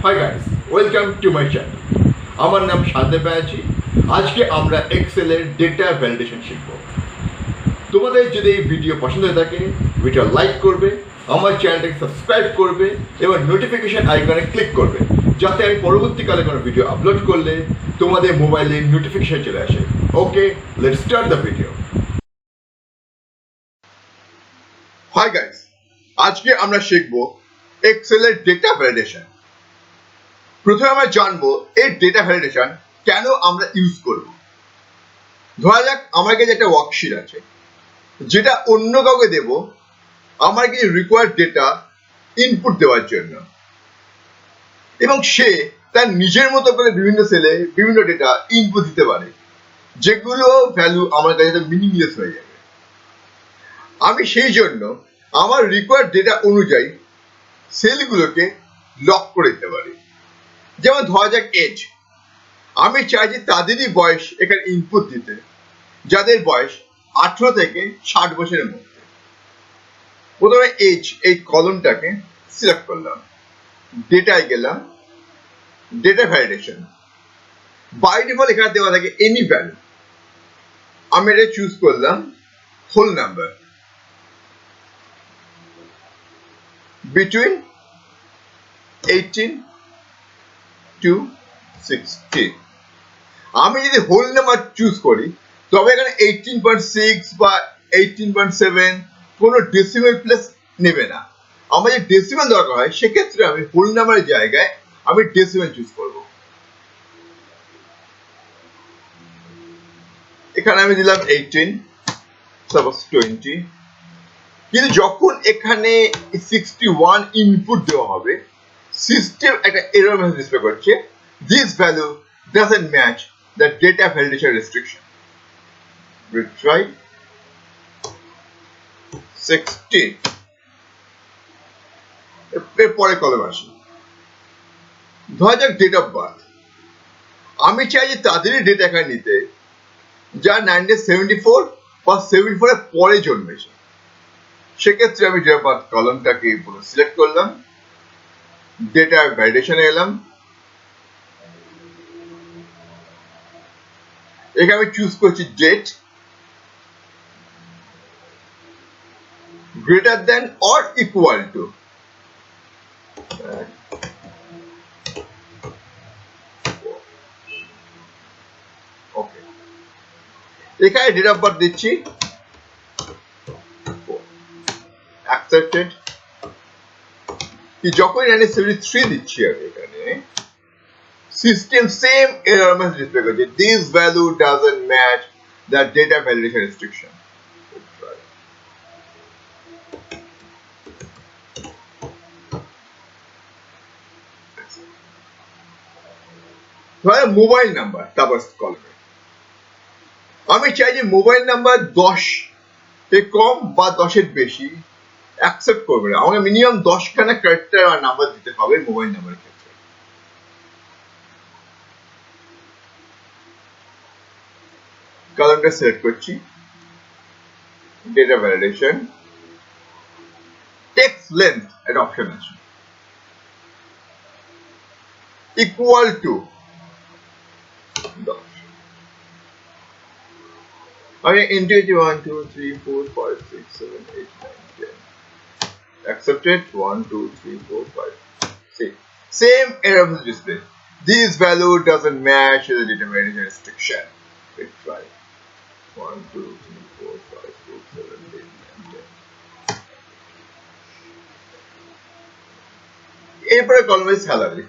Hi guys, welcome to my channel. আমার নাম শান্তির ব্যানার্জি। আজকে আমরা এক্সেলের ডেটা ভ্যালিডেশন শিখব। তোমাদের যদি এই ভিডিও পছন্দ হয়ে থাকে, ভিডিও লাইক করবে, আমার চ্যানেলটাকে সাবস্ক্রাইব করবে এবং নোটিফিকেশন আইকনে ক্লিক করবে, যাতে আমি পরবর্তীকালে কোনো ভিডিও আপলোড করলে তোমাদের মোবাইলে নোটিফিকেশন চলে আসে। Okay, let's start the video. Hi guys, আজকে আমরা শিখব এক্সেলের ডেটা ভ্যালিডেশন। প্রথমে আমরা জানবো এই ডেটা ভ্যালিডেশন কেন আমরা ইউজ করব। ধরা যাক আমার কাছে একটা ওয়ার্কশিট আছে, যেটা অন্য কাউকে দেব আমার কিছু রিকোয়ার্ড ডেটা ইনপুট দেওয়ার জন্য, এবং সে তার নিজের মতো করে বিভিন্ন সেলে বিভিন্ন ডেটা ইনপুট দিতে পারে, যেগুলো ভ্যালু আমার কাছে মিনিংলেস হয়ে যাবে। আমি সেই জন্য আমার রিকোয়ার্ড ডেটা অনুযায়ী সেলগুলোকে লক করে দিতে পারি। যেমন ধরা যাক এজ, আমি চাইছি তাদেরই বয়স এখানে ইনপুট দিতে যাদের বয়স 18 থেকে 60 বছরের মধ্যে। প্রথমে এজ এই কলমটাকে সিলেক্ট করলাম, ডেটায় গেলাম, ডেটা ভ্যালিডেশন। বাই ডিফল্ট এখানে দেওয়া থাকে এনি ভ্যালু, আমি এটা চুজ করলাম হোল নাম্বার বিটুইন 18 to 60। আমি যদি হোল নাম্বার চুজ করি তবে এখানে 18.6 বা 18.7 কোনো ডেসিমেল প্লেস নেবে না। আমার যদি ডেসিমেল দরকার হয় সেক্ষেত্রে আমি হোল নাম্বারের জায়গায় আমি ডেসিমেল চুজ করব। এখানে আমি দিলাম 18, সাপোজ 20। কিন্তু যখন এখানে 61 ইনপুট দেওয়া হবে, সিস্টেম একটা এরর মেসেজ ডিসপ্লে করছে, this value doesn't match the data validation restriction. retry 60। এরপরে কলম আসি, ধরা যাক ডেট অফ বার্থ। আমি চাই যে তাদেরই ডেটা এখানে নিতে যা 1974 বা 74 এর পরে জন্মেছে। সেক্ষেত্রে আমি ডেট অফ বার্থ কলমটাকে পুরো সিলেক্ট করলাম, ডেটা ভ্যালিডেশনে এলাম, এখানে আমি চুজ করছি date greater than or equal to okay. এখানে ডেট অফ বার্থ দিচ্ছি, অ্যাকসেপ্টেড। যখন 1973 দিচ্ছি আমি এখানে, system same error message display করছে, this value doesn't match the data validation restriction. Mobile number, তারপর কলমে আমি চাই যে মোবাইল নাম্বার 10 এর কম বা 10 এর বেশি অ্যাকসেপ্ট করবে না, আমাকে মিনিমাম 10 খানা ক্যারেক্টার আর নাম্বার দিতে হবে মোবাইল নাম্বারের ক্ষেত্রে। কলমটা সিলেক্ট করছি, ডেটা ভ্যালিডেশন, টেক্সট লেন্থ একটা অপশন আছে, ইকুয়াল টু 10। আমি integer 1 2 3 4 5 6 7 8 9 10 accepted 1 2 3 4 5 6 same error message display, this value doesn't match the data validation restriction. Let's try 1 2 3 4 5 6 7 8 9 10। এরপরে কলমে স্যালারি।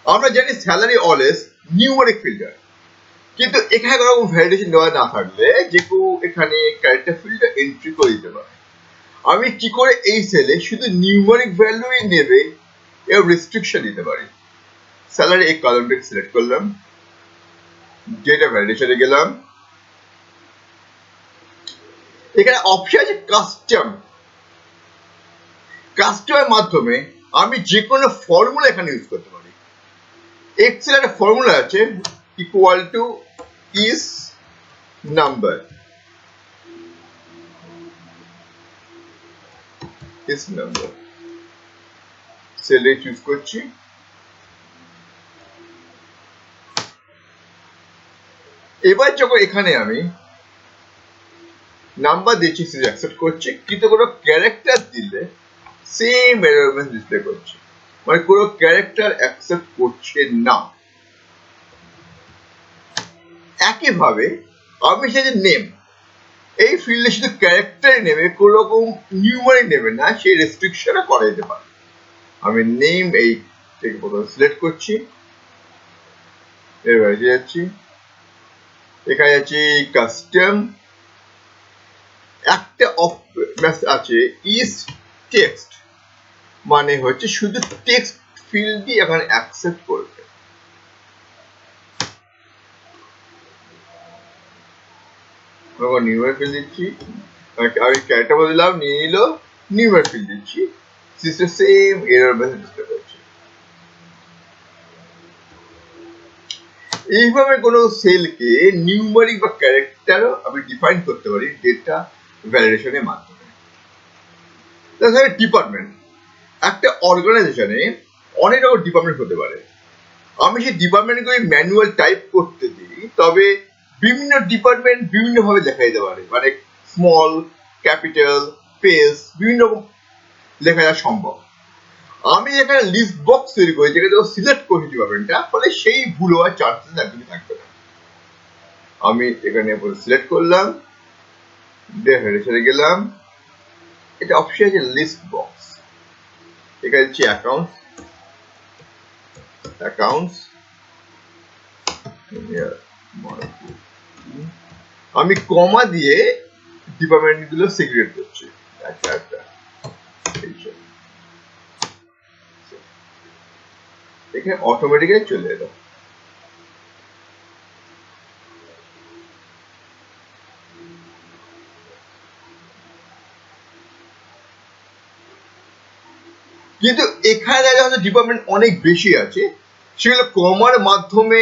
আমরা জানি স্যালারি অলওয়েজ নিউমেরিক ফিল্টার, কিন্তু এখানে কোনো ভ্যালিডেশন দেওয়া না থাকলে যে কেউ এখানে ক্যারেক্টার ফিল্ডটা এন্ট্রি করে দিতে পারে। আমি কি করে এই সেলে শুধু নিউমেরিক ভ্যালুই নেবে এর রেস্ট্রিকশন দিতে পারি। স্যালারি এই কলমটাকে সিলেক্ট করলাম, ডেটা ভ্যালিডেশনে গেলাম, এখানে অপশন আছে কাস্টম। কাস্টমের মাধ্যমে আমি যে কোনো ফর্মুলা এখানে ইউজ করতে পারি। এক্সেল একটা ফর্মুলা আছে, equal to is number. his number সেলে চুজ করছি। এবার যখন এখানে আমি নাম্বার দিচ্ছি সে অ্যাকসেপ্ট করছে, কিন্তু কোনো ক্যারেক্টার দিলে সেম এরর মেসেজ ডিসপ্লে করছে, মানে কোনো ক্যারেক্টার অ্যাকসেপ্ট করছে না। একইভাবে আমি সেই যে নেম, এই ফিল্ডে শুধু ক্যারেক্টারই নেবে, কোনো রকম নিউমারিক নেবে না, সেই রেস্ট্রিকশনও করা যেতে পারে। আমি নেম এই থেকে প্রথমে সিলেক্ট করছি, এবার যাচ্ছি এখানে যাচ্ছি কাস্টম, একটা আছে ইজ টেক্সট, মানে হচ্ছে শুধু টেক্সট ফিল্ডই এখানে অ্যাকসেপ্ট করবে। নিউমার ফিল্ড দিচ্ছি, আমি ক্যারেক্টার বললাম নিয়ে নিল, নিউমার ফিল্ড দিচ্ছি, system same error message display করছে। এইভাবে কোনো সেলকে নিউমারিক বা ক্যারেক্টারও আমি ডিফাইন করতে পারি ডেটা ভ্যালিডেশনের মাধ্যমে। তাছাড়া ডিপার্টমেন্ট, একটা অর্গানাইজেশনে অনেক রকম ডিপার্টমেন্ট হতে পারে। আমি সেই ডিপার্টমেন্টগুলি ম্যানুয়াল টাইপ করতে দিই, তবে বিভিন্ন ডিপার্টমেন্ট বিভিন্নভাবে লেখা যেতে পারে, মানে স্মল, ক্যাপিটাল, স্পেস, বিভিন্ন রকম লেখা যাওয়া সম্ভব। আমি এখানে লিস্ট বক্স তৈরি করি যেখানে সিলেক্ট করি ডিপার্টমেন্টটা, ফলে সেই ভুল হওয়ার চান্সেস একদমই থাকবে না। আমি এখানে সিলেক্ট করলাম, ডেফিনেশনে গেলাম, এটা অপশন আছে লিস্ট বক্স, এখানে হচ্ছে অ্যাকাউন্টস, আমি কমা দিয়ে ডিপার্টমেন্ট গুলো সিগ্রেট করছি, এখানে অটোমেটিক্যালি চলে এলো। কিন্তু এখানে হয়তো ডিপার্টমেন্ট অনেক বেশি আছে, সেগুলো কমার মাধ্যমে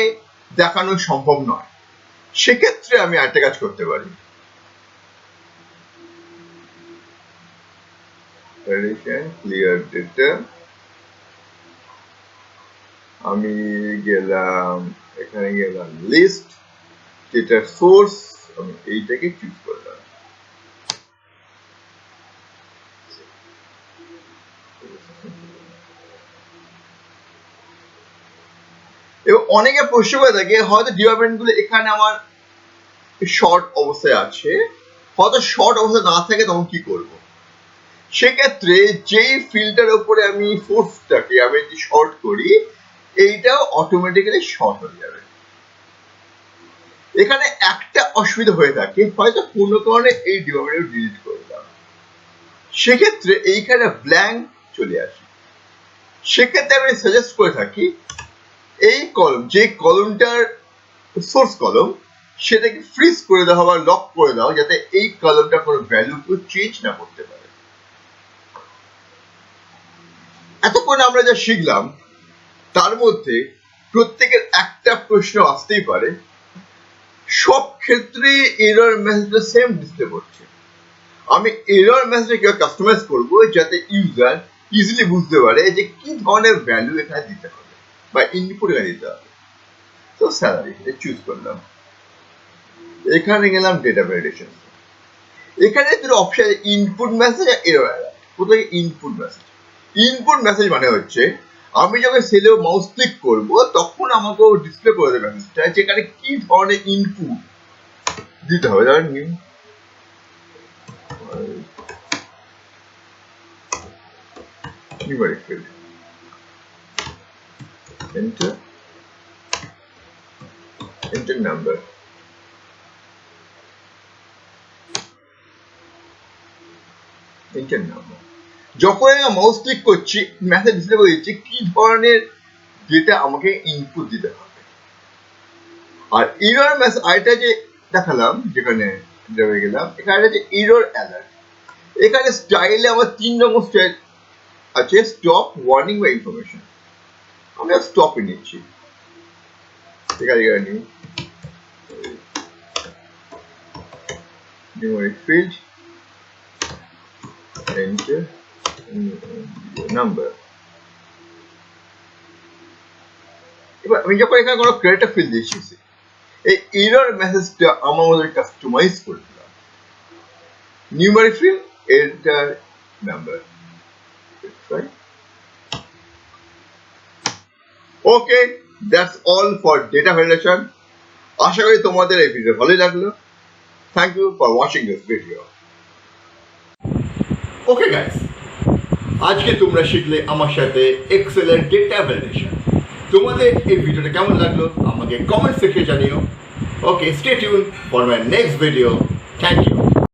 দেখানো সম্ভব নয়, সেক্ষেত্রে আমি একটা কাজ করতে পারি, ক্লিয়ার ডেটা, আমি গেলাম এখানে, গেলাম লিস্ট, ডেটার সোর্স, আমি এইটাকে চুজ করলাম। এবং অনেকে প্রশ্ন করে থাকে হয়তো ডিপার্টমেন্ট গুলো এখানে আমার শর্ট অবস্থায় আছে, হয়তো শর্ট অবস্থায় না থাকে, তখন কি করব? সেক্ষেত্রে যেই ফিল্টার উপরে আমি ফোর্সটাকে আমি যদি শর্ট করি, এইটাও অটোমেটিক্যালি শর্ট হয়ে যাবে। এখানে একটা অসুবিধা হয়ে থাকে, হয়তো কোনো কারণে এই ডিপার্টমেন্ট ডিলিট করলাম, সেক্ষেত্রে এইখানে ব্ল্যাঙ্ক চলে আসে। সেক্ষেত্রে আমি সাজেস্ট করে থাকি এই কলম, যে কলমটার সোর্স কলম, সেটাকে ফ্রিজ করে দেওয়া বা লক করে দেওয়া, যাতে এই কলমটা কোনো ভ্যালু কেউ চেঞ্জ না করতে পারে। এতক্ষণ আমরা যা শিখলাম তার মধ্যে প্রত্যেকের একটা প্রশ্ন আসতেই পারে, সব ক্ষেত্রে এরর মেসেজটা সেম ডিসপ্লে করছে, আমি এরর মেসেজটা কিভাবে কাস্টমাইজ করবো যাতে ইউজার ইজিলি বুঝতে পারে যে কি ধরনের ভ্যালু এখানে দিতে হবে বা ইনপুট এখানে দিতে হবে। তো স্যালারি চুজ করলাম, এখানে গেলাম ডেটা ভ্যালিডেশন, এখানে দুটো অপশন, ইনপুট মেসেজ আর এরর অ্যালার্ট। প্রথমে ইনপুট মেসেজ, ইনপুট মেসেজ মানে হচ্ছে আমি যখন সেলে মাউস ক্লিক করব তখন আমাকে ডিসপ্লে করে দেবে মেসেজটা, যেখানে কি ধরনের ইনপুট দিতে হবে। ধরেন numeric field, enter number, যখন আমি মাউস ক্লিক করছি মেসেজ ডিসপ্লে করে দিচ্ছি কি ধরনের ডেটা আমাকে ইনপুট দিতে হবে। আর এরর মেসেজ আইটা যে দেখালাম, যেখানে গেলাম, এখানে যে এরর অ্যালার্ট, এখানে স্টাইলে আমার 3 রকম স্টাইল আছে, স্টপ, ওয়ার্নিং বা ইনফরমেশন। আমি স্টপ এ নিচ্ছি, এখানে নিই numeric field, enter, নাম্বার। এবার আমি যখন এখানে কোনো ক্রিয়েট ফিল্ড দিয়েছি, এই এরর মেসেজটা আমার মধ্যে কাস্টমাইজ করে দিলাম। Numeric field enter number, okay, that's all for data validation. আশা করি তোমাদের এই ভিডিও ভালোই লাগলো। Thank you for watching this video. Okay guys, আজকে তোমরা শিখলে আমার সাথে এক্সেল এর ডেটা ভ্যালিডেশন। তোমাদের এই ভিডিওটা কেমন লাগলো আমাকে কমেন্ট সেকশনে জানিও। Okay, stay tune for my next video. Thank you.